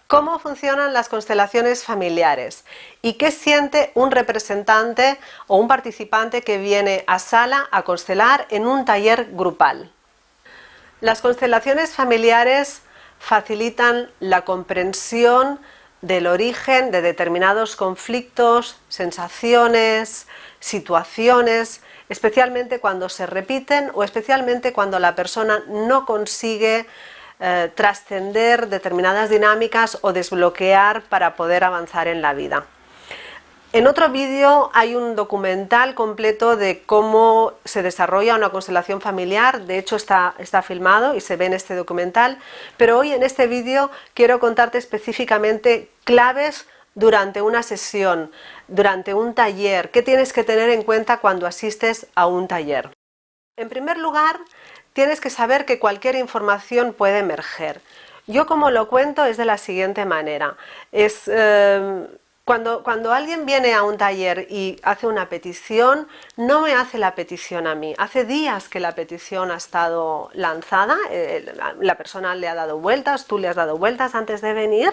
¿Cómo funcionan las constelaciones familiares? ¿Y qué siente un representante o un participante que viene a sala a constelar en un taller grupal? Las constelaciones familiares facilitan la comprensión del origen de determinados conflictos, sensaciones, situaciones, especialmente cuando se repiten o especialmente cuando la persona no consigue trascender determinadas dinámicas o desbloquear para poder avanzar en la vida. En otro vídeo hay un documental completo de cómo se desarrolla una constelación familiar, de hecho está filmado y se ve en este documental, pero hoy en este vídeo quiero contarte específicamente claves durante una sesión, durante un taller, qué tienes que tener en cuenta cuando asistes a un taller. En primer lugar, tienes que saber que cualquier información puede emerger. Yo como lo cuento es de la siguiente manera. Cuando alguien viene a un taller y hace una petición, no me hace la petición a mí. Hace días que la petición ha estado lanzada, la persona le ha dado vueltas, tú le has dado vueltas antes de venir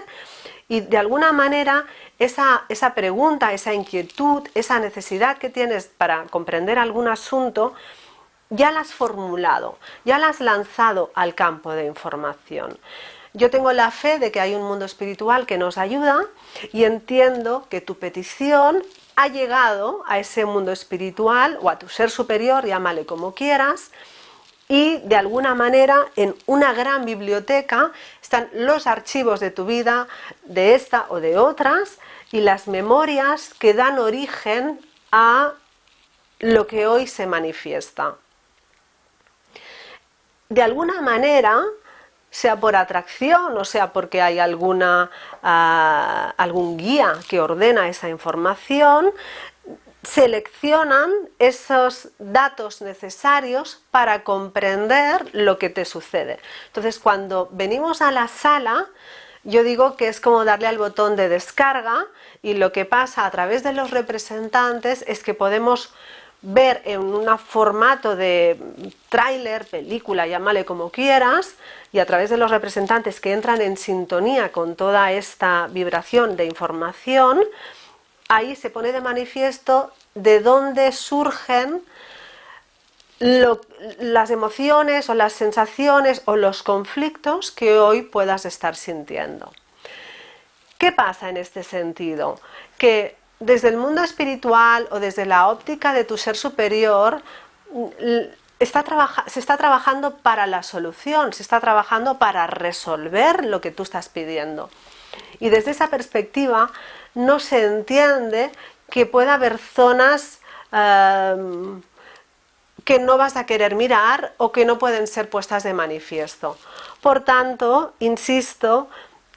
y de alguna manera esa pregunta, esa inquietud, esa necesidad que tienes para comprender algún asunto, ya la has formulado, ya la has lanzado al campo de información. Yo tengo la fe de que hay un mundo espiritual que nos ayuda y entiendo que tu petición ha llegado a ese mundo espiritual o a tu ser superior, llámale como quieras, y de alguna manera en una gran biblioteca están los archivos de tu vida, de esta o de otras, y las memorias que dan origen a lo que hoy se manifiesta. De alguna manera, sea por atracción o sea porque hay algún guía que ordena esa información, seleccionan esos datos necesarios para comprender lo que te sucede. Entonces, cuando venimos a la sala, yo digo que es como darle al botón de descarga y lo que pasa a través de los representantes es que podemos ver en un formato de tráiler, película, llámale como quieras, y a través de los representantes que entran en sintonía con toda esta vibración de información, ahí se pone de manifiesto de dónde surgen las emociones o las sensaciones o los conflictos que hoy puedas estar sintiendo. ¿Qué pasa en este sentido? Que desde el mundo espiritual o desde la óptica de tu ser superior se está trabajando para la solución, se está trabajando para resolver lo que tú estás pidiendo. Y desde esa perspectiva no se entiende que pueda haber zonas que no vas a querer mirar o que no pueden ser puestas de manifiesto. Por tanto, insisto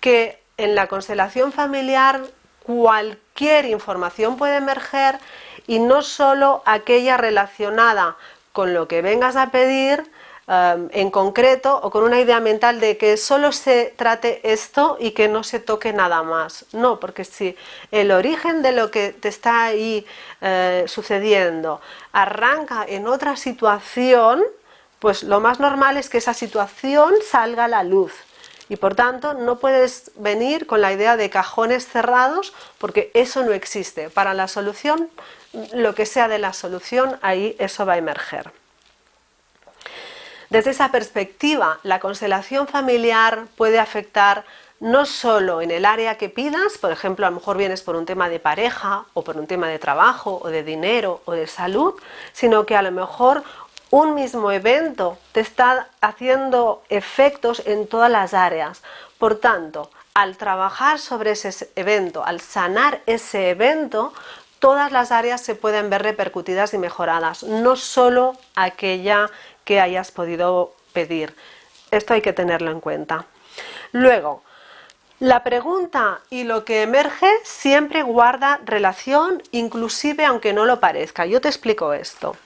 que en la constelación familiar cualquier información puede emerger y no solo aquella relacionada con lo que vengas a pedir en concreto o con una idea mental de que solo se trate esto y que no se toque nada más. No, porque si el origen de lo que te está ahí sucediendo arranca en otra situación, pues lo más normal es que esa situación salga a la luz. Y por tanto no puedes venir con la idea de cajones cerrados porque eso no existe. Para la solución, lo que sea de la solución, ahí eso va a emerger. Desde esa perspectiva, la constelación familiar puede afectar no solo en el área que pidas, por ejemplo, a lo mejor vienes por un tema de pareja o por un tema de trabajo o de dinero o de salud, sino que a lo mejor un mismo evento te está haciendo efectos en todas las áreas. Por tanto, al trabajar sobre ese evento, al sanar ese evento, todas las áreas se pueden ver repercutidas y mejoradas, no solo aquella que hayas podido pedir. Esto hay que tenerlo en cuenta. Luego, la pregunta y lo que emerge siempre guarda relación, inclusive aunque no lo parezca. Yo te explico esto.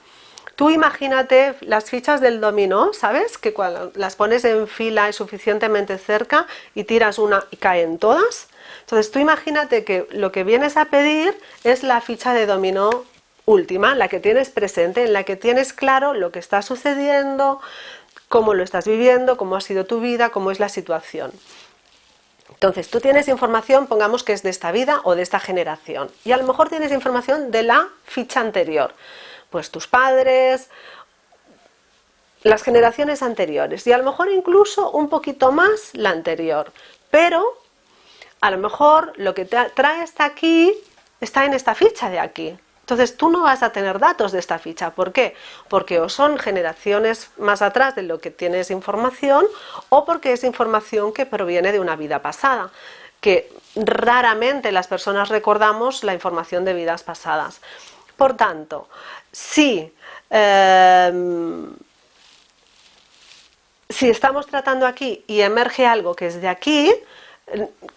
Tú imagínate las fichas del dominó, ¿sabes? Que cuando las pones en fila y suficientemente cerca y tiras una y caen todas. Entonces tú imagínate que lo que vienes a pedir es la ficha de dominó última, la que tienes presente, en la que tienes claro lo que está sucediendo, cómo lo estás viviendo, cómo ha sido tu vida, cómo es la situación. Entonces, tú tienes información, pongamos que es de esta vida o de esta generación, y a lo mejor tienes información de la ficha anterior, pues tus padres, las generaciones anteriores, y a lo mejor incluso un poquito más la anterior, pero a lo mejor lo que te trae hasta aquí está en esta ficha de aquí. Entonces tú no vas a tener datos de esta ficha. ¿Por qué? Porque o son generaciones más atrás de lo que tienes información, o porque es información que proviene de una vida pasada, que raramente las personas recordamos la información de vidas pasadas. Por tanto, si estamos tratando aquí y emerge algo que es de aquí,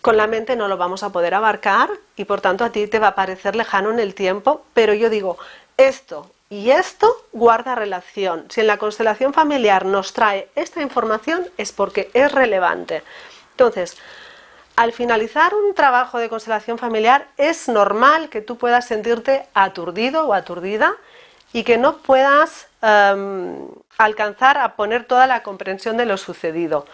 con la mente no lo vamos a poder abarcar y por tanto a ti te va a parecer lejano en el tiempo, pero yo digo, esto y esto guarda relación. Si en la constelación familiar nos trae esta información es porque es relevante. Entonces, al finalizar un trabajo de constelación familiar es normal que tú puedas sentirte aturdido o aturdida y que no puedas alcanzar a poner toda la comprensión de lo sucedido.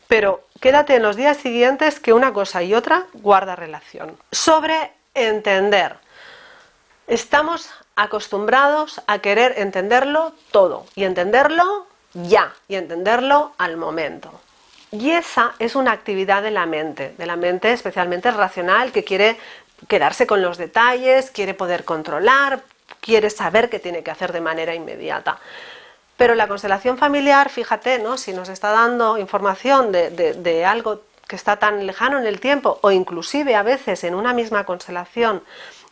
Pero quédate en los días siguientes que una cosa y otra guarda relación. Sobre entender. Estamos acostumbrados a querer entenderlo todo y entenderlo ya y entenderlo al momento. Y esa es una actividad de la mente especialmente racional, que quiere quedarse con los detalles, quiere poder controlar, quiere saber qué tiene que hacer de manera inmediata. Pero la constelación familiar, fíjate, ¿no? Si nos está dando información de algo que está tan lejano en el tiempo, o inclusive a veces en una misma constelación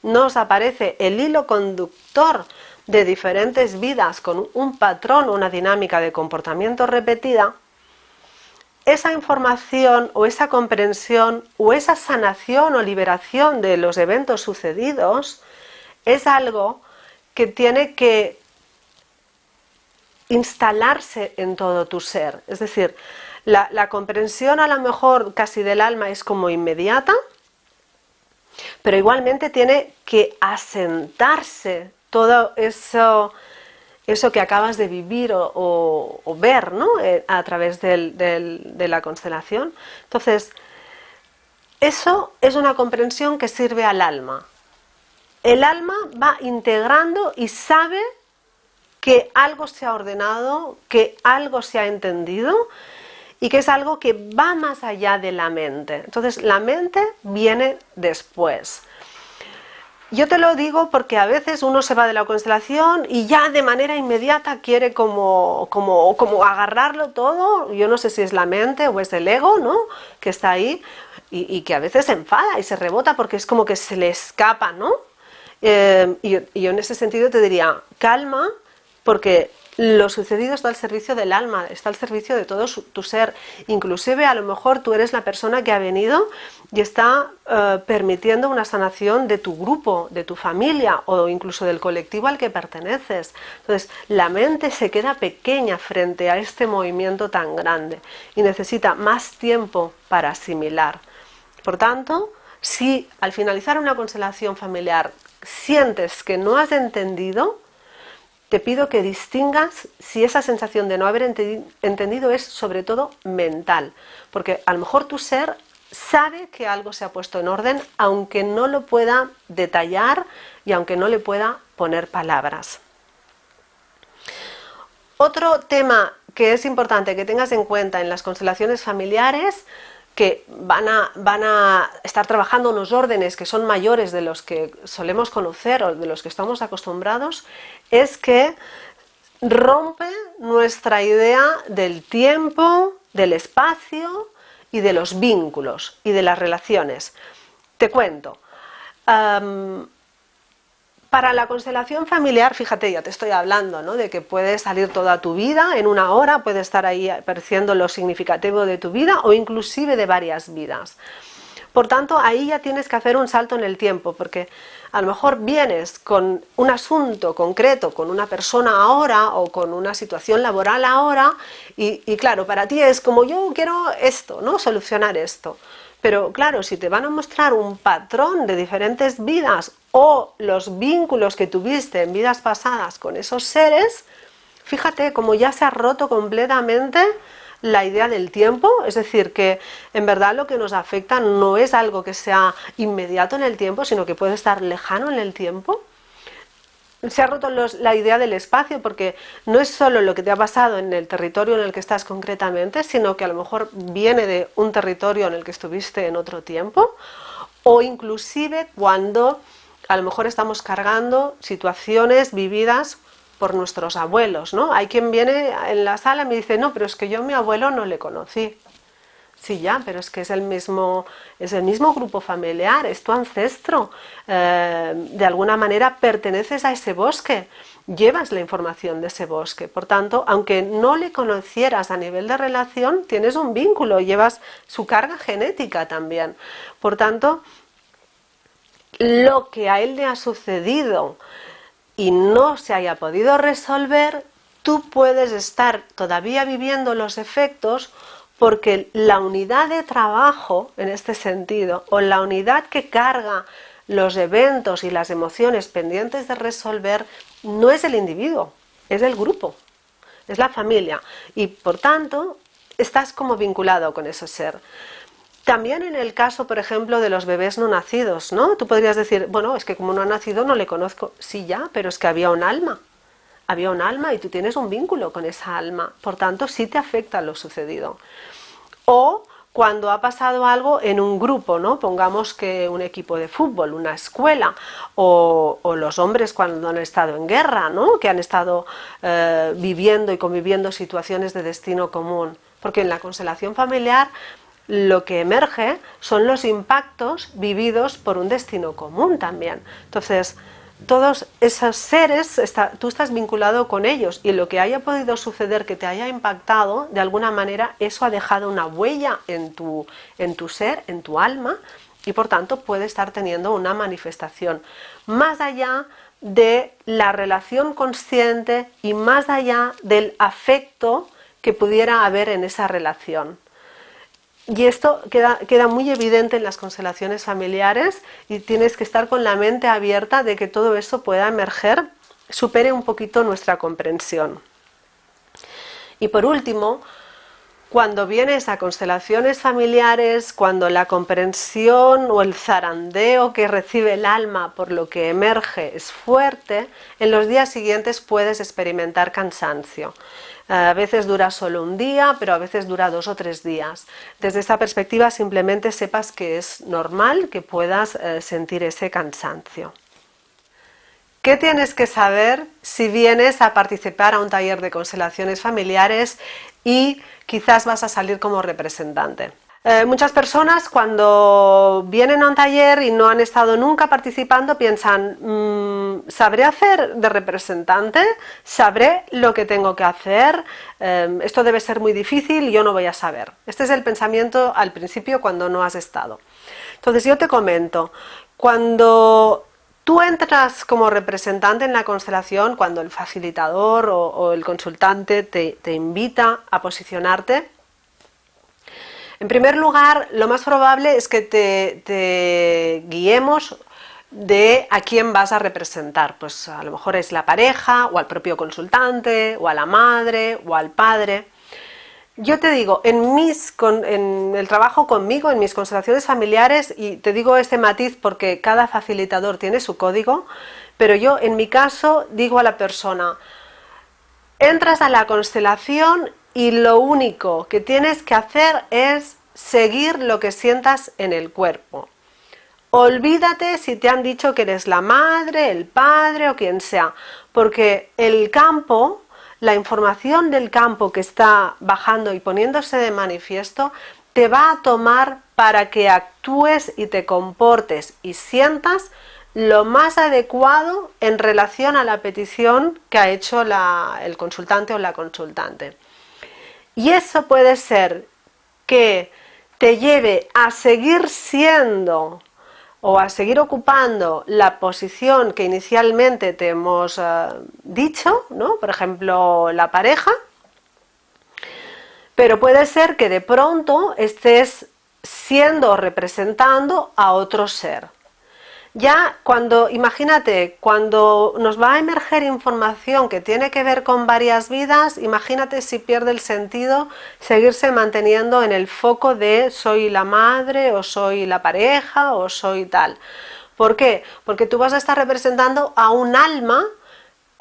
nos aparece el hilo conductor de diferentes vidas con un patrón o una dinámica de comportamiento repetida, esa información o esa comprensión o esa sanación o liberación de los eventos sucedidos es algo que tiene que instalarse en todo tu ser. Es decir, la comprensión a lo mejor casi del alma es como inmediata, pero igualmente tiene que asentarse todo eso que acabas de vivir o ver, ¿no? A través de la constelación. Entonces, eso es una comprensión que sirve al alma. El alma va integrando y sabe que algo se ha ordenado, que algo se ha entendido y que es algo que va más allá de la mente. Entonces la mente viene después. Yo te lo digo porque a veces uno se va de la constelación y ya de manera inmediata quiere como agarrarlo todo. Yo no sé si es la mente o es el ego, ¿no?, que está ahí y que a veces se enfada y se rebota porque es como que se le escapa, ¿no? Y yo en ese sentido te diría, calma, porque lo sucedido está al servicio del alma, está al servicio de todo tu ser. Inclusive a lo mejor tú eres la persona que ha venido y está permitiendo una sanación de tu grupo, de tu familia o incluso del colectivo al que perteneces. Entonces la mente se queda pequeña frente a este movimiento tan grande y necesita más tiempo para asimilar. Por tanto, si al finalizar una constelación familiar sientes que no has entendido, te pido que distingas si esa sensación de no haber entendido es sobre todo mental, porque a lo mejor tu ser sabe que algo se ha puesto en orden, aunque no lo pueda detallar y aunque no le pueda poner palabras. Otro tema que es importante que tengas en cuenta en las constelaciones familiares, que van a estar trabajando unos órdenes que son mayores de los que solemos conocer o de los que estamos acostumbrados, es que rompe nuestra idea del tiempo, del espacio y de los vínculos y de las relaciones. Te cuento. Para la constelación familiar, fíjate, ya te estoy hablando, ¿no?, de que puede salir toda tu vida en una hora, puede estar ahí apareciendo lo significativo de tu vida o inclusive de varias vidas. Por tanto, ahí ya tienes que hacer un salto en el tiempo, porque a lo mejor vienes con un asunto concreto, con una persona ahora o con una situación laboral ahora y claro, para ti es como yo quiero esto, ¿no?, solucionar esto. Pero claro, si te van a mostrar un patrón de diferentes vidas o los vínculos que tuviste en vidas pasadas con esos seres, fíjate cómo ya se ha roto completamente la idea del tiempo, es decir, que en verdad lo que nos afecta no es algo que sea inmediato en el tiempo, sino que puede estar lejano en el tiempo. Se ha roto la idea del espacio, porque no es solo lo que te ha pasado en el territorio en el que estás concretamente, sino que a lo mejor viene de un territorio en el que estuviste en otro tiempo, o inclusive cuando a lo mejor estamos cargando situaciones vividas por nuestros abuelos, ¿no? Hay quien viene en la sala y me dice, no, pero es que yo a mi abuelo no le conocí. Sí, ya, pero es que es el mismo grupo familiar, es tu ancestro. De alguna manera perteneces a ese bosque, llevas la información de ese bosque. Por tanto, aunque no le conocieras a nivel de relación, tienes un vínculo, llevas su carga genética también. Por tanto, lo que a él le ha sucedido y no se haya podido resolver, tú puedes estar todavía viviendo los efectos, porque la unidad de trabajo, en este sentido, o la unidad que carga los eventos y las emociones pendientes de resolver, no es el individuo, es el grupo, es la familia. Y por tanto, estás como vinculado con ese ser. También en el caso, por ejemplo, de los bebés no nacidos, ¿no? Tú podrías decir, bueno, es que como no ha nacido no le conozco. Sí, ya, pero es que había un alma. Había un alma y tú tienes un vínculo con esa alma. Por tanto, sí te afecta lo sucedido. O cuando ha pasado algo en un grupo, ¿no? Pongamos que un equipo de fútbol, una escuela, o los hombres cuando han estado en guerra, ¿no? Que han estado viviendo y conviviendo situaciones de destino común. Porque en la constelación familiar lo que emerge son los impactos vividos por un destino común también. Entonces, todos esos seres, tú estás vinculado con ellos, y lo que haya podido suceder que te haya impactado, de alguna manera eso ha dejado una huella en tu ser, en tu alma, y por tanto puede estar teniendo una manifestación más allá de la relación consciente y más allá del afecto que pudiera haber en esa relación. Y esto queda muy evidente en las constelaciones familiares, y tienes que estar con la mente abierta de que todo eso pueda emerger, supere un poquito nuestra comprensión. Y por último, cuando vienes a constelaciones familiares, cuando la comprensión o el zarandeo que recibe el alma por lo que emerge es fuerte, en los días siguientes puedes experimentar cansancio. A veces dura solo un día, pero a veces dura 2 o 3 días. Desde esta perspectiva, simplemente sepas que es normal que puedas sentir ese cansancio. ¿Qué tienes que saber si vienes a participar a un taller de constelaciones familiares y quizás vas a salir como representante? Muchas personas cuando vienen a un taller y no han estado nunca participando piensan, ¿sabré hacer de representante? ¿Sabré lo que tengo que hacer? Esto debe ser muy difícil y yo no voy a saber. Este es el pensamiento al principio cuando no has estado. Entonces yo te comento, cuando tú entras como representante en la constelación, cuando el facilitador o el consultante te invita a posicionarte, en primer lugar, lo más probable es que te guiemos de a quién vas a representar. Pues a lo mejor es la pareja, o al propio consultante, o a la madre, o al padre. Yo te digo, en el trabajo conmigo, en mis constelaciones familiares, y te digo este matiz porque cada facilitador tiene su código, pero yo en mi caso digo a la persona, entras a la constelación y lo único que tienes que hacer es seguir lo que sientas en el cuerpo. Olvídate si te han dicho que eres la madre, el padre o quien sea, porque el campo, la información del campo que está bajando y poniéndose de manifiesto, te va a tomar para que actúes y te comportes y sientas lo más adecuado en relación a la petición que ha hecho el consultante o la consultante. Y eso puede ser que te lleve a seguir siendo o a seguir ocupando la posición que inicialmente te hemos dicho, ¿no? Por ejemplo, la pareja, pero puede ser que de pronto estés siendo o representando a otro ser. Ya imagínate, cuando nos va a emerger información que tiene que ver con varias vidas, imagínate si pierde el sentido seguirse manteniendo en el foco de soy la madre, o soy la pareja, o soy tal. ¿Por qué? Porque tú vas a estar representando a un alma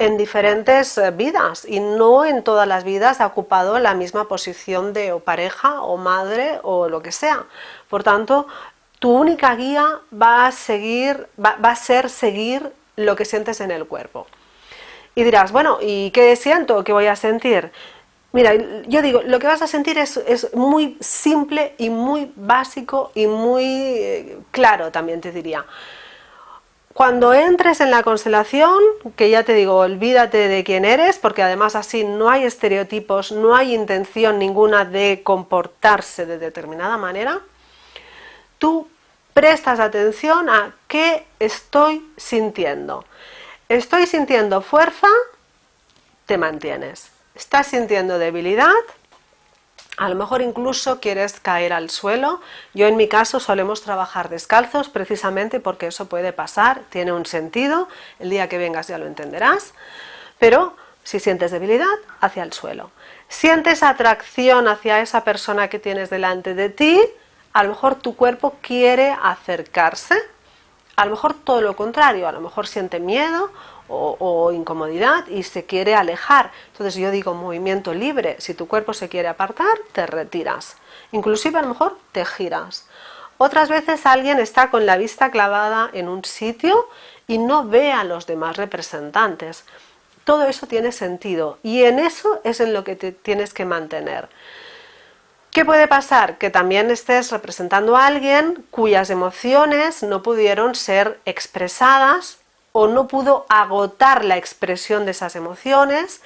en diferentes vidas, y no en todas las vidas ha ocupado la misma posición de o pareja o madre o lo que sea. Por tanto, tu única guía va a ser seguir lo que sientes en el cuerpo. Y dirás, bueno, ¿y qué siento? ¿Qué voy a sentir? Mira, yo digo, lo que vas a sentir es muy simple y muy básico y muy claro, también te diría. Cuando entres en la constelación, que ya te digo, olvídate de quién eres, porque además así no hay estereotipos, no hay intención ninguna de comportarse de determinada manera, tú prestas atención a qué estoy sintiendo. Estoy sintiendo fuerza, te mantienes. Estás sintiendo debilidad, a lo mejor incluso quieres caer al suelo. Yo en mi caso solemos trabajar descalzos precisamente porque eso puede pasar, tiene un sentido, el día que vengas ya lo entenderás, pero si sientes debilidad, hacia el suelo. Sientes atracción hacia esa persona que tienes delante de ti, a lo mejor tu cuerpo quiere acercarse, a lo mejor todo lo contrario, a lo mejor siente miedo o incomodidad y se quiere alejar. Entonces yo digo movimiento libre, si tu cuerpo se quiere apartar, te retiras, inclusive a lo mejor te giras. Otras veces alguien está con la vista clavada en un sitio y no ve a los demás representantes. Todo eso tiene sentido y en eso es en lo que te tienes que mantener. ¿Qué puede pasar? Que también estés representando a alguien cuyas emociones no pudieron ser expresadas o no pudo agotar la expresión de esas emociones,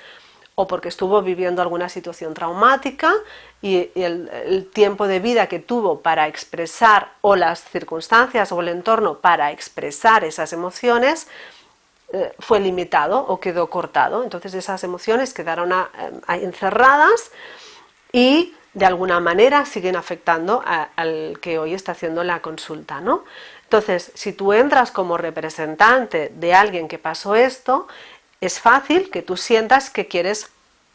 o porque estuvo viviendo alguna situación traumática y el tiempo de vida que tuvo para expresar, o las circunstancias o el entorno para expresar esas emociones, fue limitado o quedó cortado. Entonces esas emociones quedaron encerradas y de alguna manera siguen afectando al que hoy está haciendo la consulta, ¿no? Entonces, si tú entras como representante de alguien que pasó esto, es fácil que tú sientas que quieres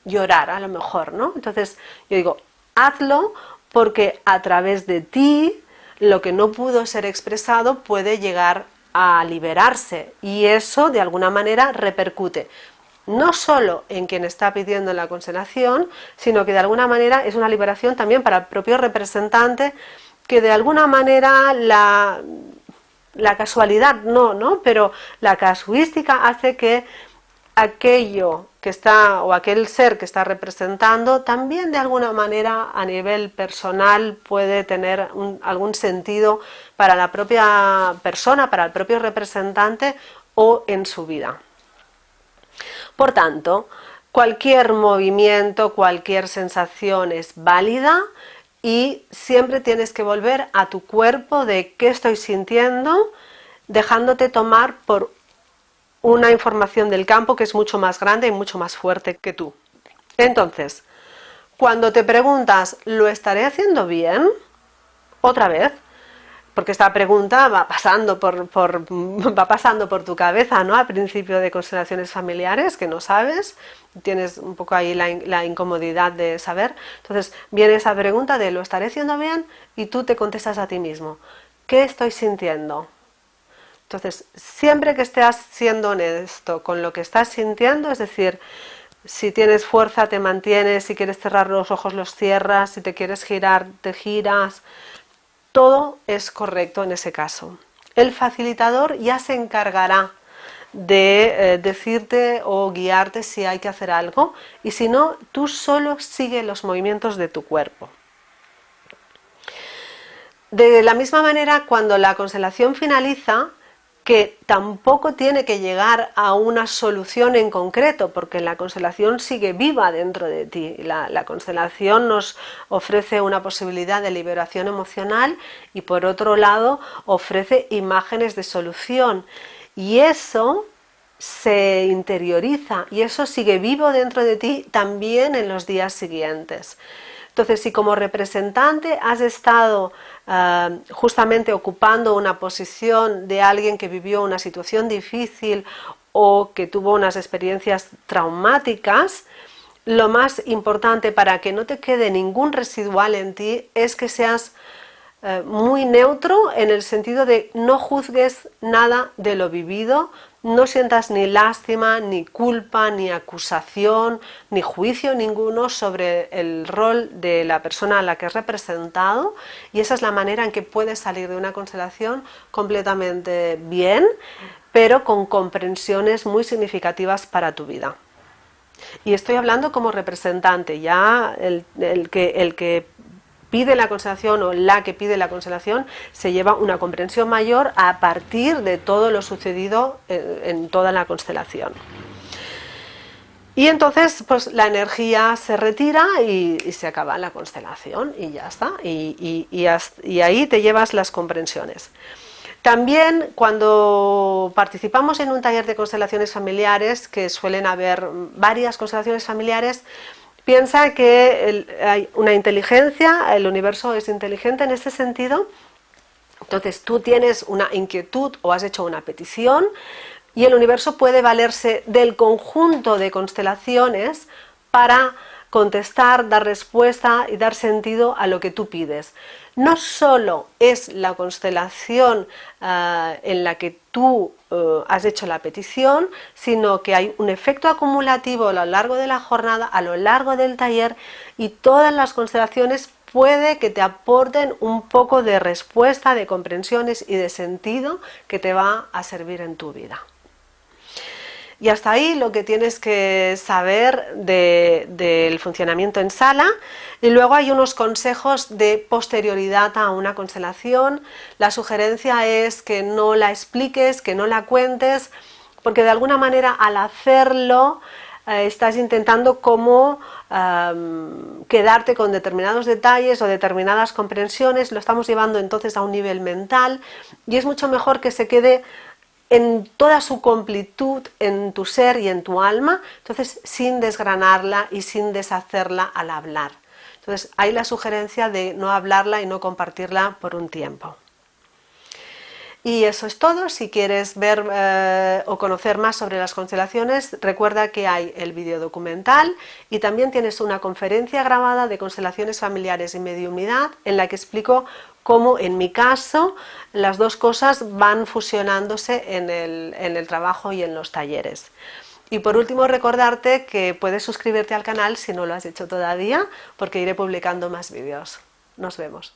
llorar, a lo mejor, ¿no? Entonces, yo digo, hazlo porque a través de ti lo que no pudo ser expresado puede llegar a liberarse, y eso de alguna manera repercute no solo en quien está pidiendo la constelación, sino que de alguna manera es una liberación también para el propio representante, que de alguna manera la casualidad no, pero la casuística hace que aquello que está, o aquel ser que está representando, también de alguna manera a nivel personal puede tener algún sentido para la propia persona, para el propio representante o en su vida. Por tanto, cualquier movimiento, cualquier sensación es válida, y siempre tienes que volver a tu cuerpo de qué estoy sintiendo, dejándote tomar por una información del campo que es mucho más grande y mucho más fuerte que tú. Entonces, cuando te preguntas, ¿lo estaré haciendo bien? Otra vez, porque esta pregunta va pasando por tu cabeza, ¿no? Al principio de constelaciones familiares, que no sabes, tienes un poco ahí la incomodidad de saber. Entonces viene esa pregunta de ¿lo estaré haciendo bien? Y tú te contestas a ti mismo, ¿qué estoy sintiendo? Entonces, siempre que estés siendo honesto con lo que estás sintiendo, es decir, si tienes fuerza te mantienes, si quieres cerrar los ojos los cierras, si te quieres girar te giras, todo es correcto en ese caso. El facilitador ya se encargará de decirte o guiarte si hay que hacer algo, y si no, tú solo sigue los movimientos de tu cuerpo. De la misma manera, cuando la constelación finaliza, que tampoco tiene que llegar a una solución en concreto, porque la constelación sigue viva dentro de ti. La constelación nos ofrece una posibilidad de liberación emocional y por otro lado ofrece imágenes de solución, y eso se interioriza y eso sigue vivo dentro de ti también en los días siguientes. Entonces, si como representante has estado justamente ocupando una posición de alguien que vivió una situación difícil o que tuvo unas experiencias traumáticas, lo más importante para que no te quede ningún residual en ti es que seas muy neutro, en el sentido de no juzgues nada de lo vivido, no sientas ni lástima, ni culpa, ni acusación, ni juicio ninguno sobre el rol de la persona a la que has representado, y esa es la manera en que puedes salir de una constelación completamente bien, pero con comprensiones muy significativas para tu vida. Y estoy hablando como representante, ya el que pide la constelación o la que pide la constelación se lleva una comprensión mayor a partir de todo lo sucedido en toda la constelación. Y entonces pues la energía se retira y se acaba la constelación y ya está, y ahí te llevas las comprensiones. También cuando participamos en un taller de constelaciones familiares, que suelen haber varias constelaciones familiares, piensa que hay una inteligencia, el universo es inteligente en este sentido. Entonces tú tienes una inquietud o has hecho una petición y el universo puede valerse del conjunto de constelaciones para contestar, dar respuesta y dar sentido a lo que tú pides. No solo es la constelación en la que tú has hecho la petición, sino que hay un efecto acumulativo a lo largo de la jornada, a lo largo del taller, y todas las constelaciones puede que te aporten un poco de respuesta, de comprensiones y de sentido que te va a servir en tu vida. Y hasta ahí lo que tienes que saber del funcionamiento en sala. Y luego hay unos consejos de posterioridad a una constelación. La sugerencia es que no la expliques, que no la cuentes, porque de alguna manera al hacerlo estás intentando como quedarte con determinados detalles o determinadas comprensiones. Lo estamos llevando entonces a un nivel mental y es mucho mejor que se quede en toda su completud en tu ser y en tu alma, entonces sin desgranarla y sin deshacerla al hablar. Entonces hay la sugerencia de no hablarla y no compartirla por un tiempo. Y eso es todo. Si quieres ver o conocer más sobre las constelaciones, recuerda que hay el vídeo documental y también tienes una conferencia grabada de constelaciones familiares y mediumnidad en la que explico cómo en mi caso las dos cosas van fusionándose en el trabajo y en los talleres. Y por último recordarte que puedes suscribirte al canal si no lo has hecho todavía, porque iré publicando más vídeos. Nos vemos.